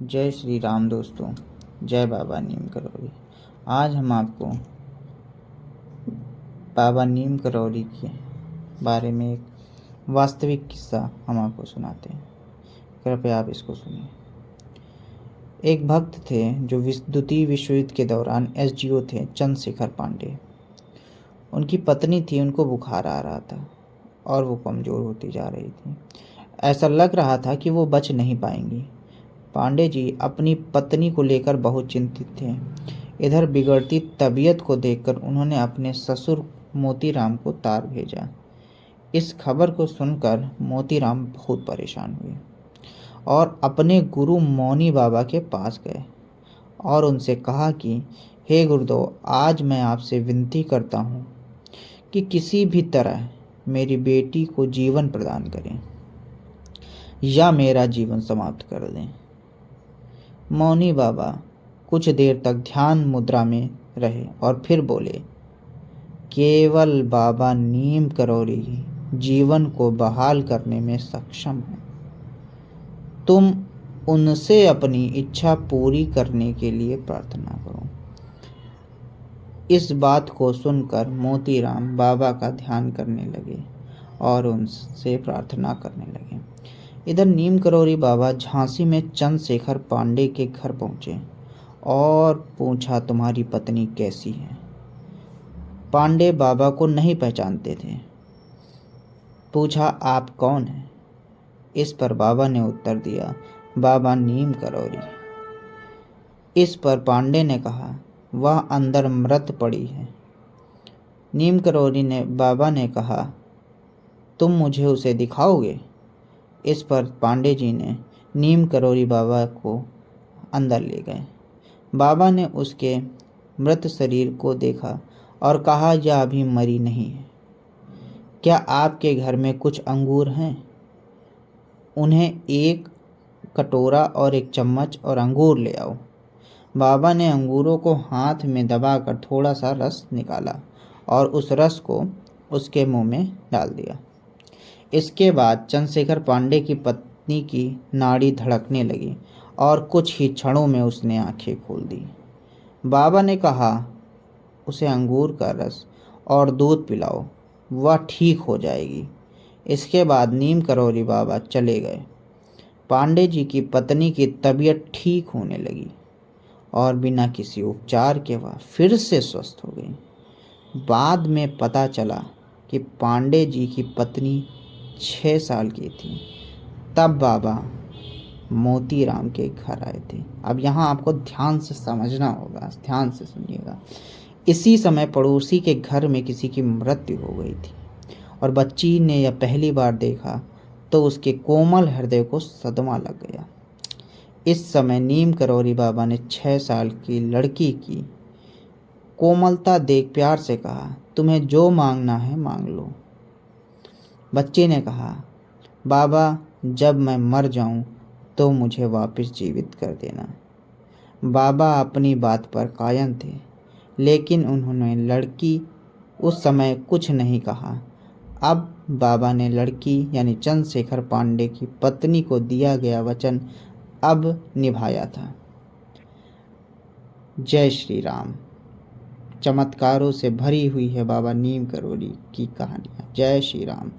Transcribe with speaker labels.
Speaker 1: जय श्री राम दोस्तों। जय बाबा नीम करौरी। आज हम आपको बाबा नीम करौरी के बारे में एक वास्तविक किस्सा हम आपको सुनाते हैं। कृपया आप इसको सुनिए। एक भक्त थे जो द्वितीय विश्व युद्ध के दौरान एसडीओ थे, चंद्रशेखर पांडे। उनकी पत्नी थी, उनको बुखार आ रहा था और वो कमज़ोर होती जा रही थी। ऐसा लग रहा था कि वो बच नहीं पाएंगी। पांडे जी अपनी पत्नी को लेकर बहुत चिंतित थे। इधर बिगड़ती तबीयत को देखकर उन्होंने अपने ससुर मोतीराम को तार भेजा। इस खबर को सुनकर मोतीराम बहुत परेशान हुए और अपने गुरु मौनी बाबा के पास गए और उनसे कहा कि हे गुरुदेव, आज मैं आपसे विनती करता हूँ कि किसी भी तरह मेरी बेटी को जीवन प्रदान करें या मेरा जीवन समाप्त कर दें। मौनी बाबा कुछ देर तक ध्यान मुद्रा में रहे और फिर बोले, केवल बाबा नीम करौरी ही जीवन को बहाल करने में सक्षम है। तुम उनसे अपनी इच्छा पूरी करने के लिए प्रार्थना करो। इस बात को सुनकर मोतीराम बाबा का ध्यान करने लगे और उनसे प्रार्थना करने लगे। इधर नीम करौरी बाबा झांसी में चंद्रशेखर पांडे के घर पहुंचे और पूछा, तुम्हारी पत्नी कैसी है? पांडे बाबा को नहीं पहचानते थे। पूछा, आप कौन हैं? इस पर बाबा ने उत्तर दिया, बाबा नीम करौरी। इस पर पांडे ने कहा, वह अंदर मृत पड़ी है। नीम करौरी ने बाबा ने कहा, तुम मुझे उसे दिखाओगे? इस पर पांडे जी ने नीम करौरी बाबा को अंदर ले गए। बाबा ने उसके मृत शरीर को देखा और कहा, यह अभी मरी नहीं है। क्या आपके घर में कुछ अंगूर हैं? उन्हें एक कटोरा और एक चम्मच और अंगूर ले आओ। बाबा ने अंगूरों को हाथ में दबाकर थोड़ा सा रस निकाला और उस रस को उसके मुंह में डाल दिया। इसके बाद चंद्रशेखर पांडे की पत्नी की नाड़ी धड़कने लगी और कुछ ही क्षणों में उसने आंखें खोल दी। बाबा ने कहा, उसे अंगूर का रस और दूध पिलाओ, वह ठीक हो जाएगी। इसके बाद नीम करौरी बाबा चले गए। पांडे जी की पत्नी की तबीयत ठीक होने लगी और बिना किसी उपचार के वह फिर से स्वस्थ हो गई। बाद में पता चला कि पांडे जी की पत्नी 6 साल की थी। तब बाबा मोतीराम के घर आए थे। अब यहाँ आपको ध्यान से समझना होगा, ध्यान से सुनिएगा। इसी समय पड़ोसी के घर में किसी की मृत्यु हो गई थी और बच्ची ने यह पहली बार देखा तो उसके कोमल हृदय को सदमा लग गया। इस समय नीम करौरी बाबा ने 6 साल की लड़की की कोमलता देख प्यार से कहा, तुम्हें जो मांगना है मांग लो। बच्चे ने कहा, बाबा, जब मैं मर जाऊं तो मुझे वापस जीवित कर देना। बाबा अपनी बात पर कायम थे, लेकिन उन्होंने लड़की उस समय कुछ नहीं कहा। अब बाबा ने लड़की यानी चंद्रशेखर पांडे की पत्नी को दिया गया वचन अब निभाया था। जय श्री राम। चमत्कारों से भरी हुई है बाबा नीम करौरी की कहानियाँ। जय श्री राम।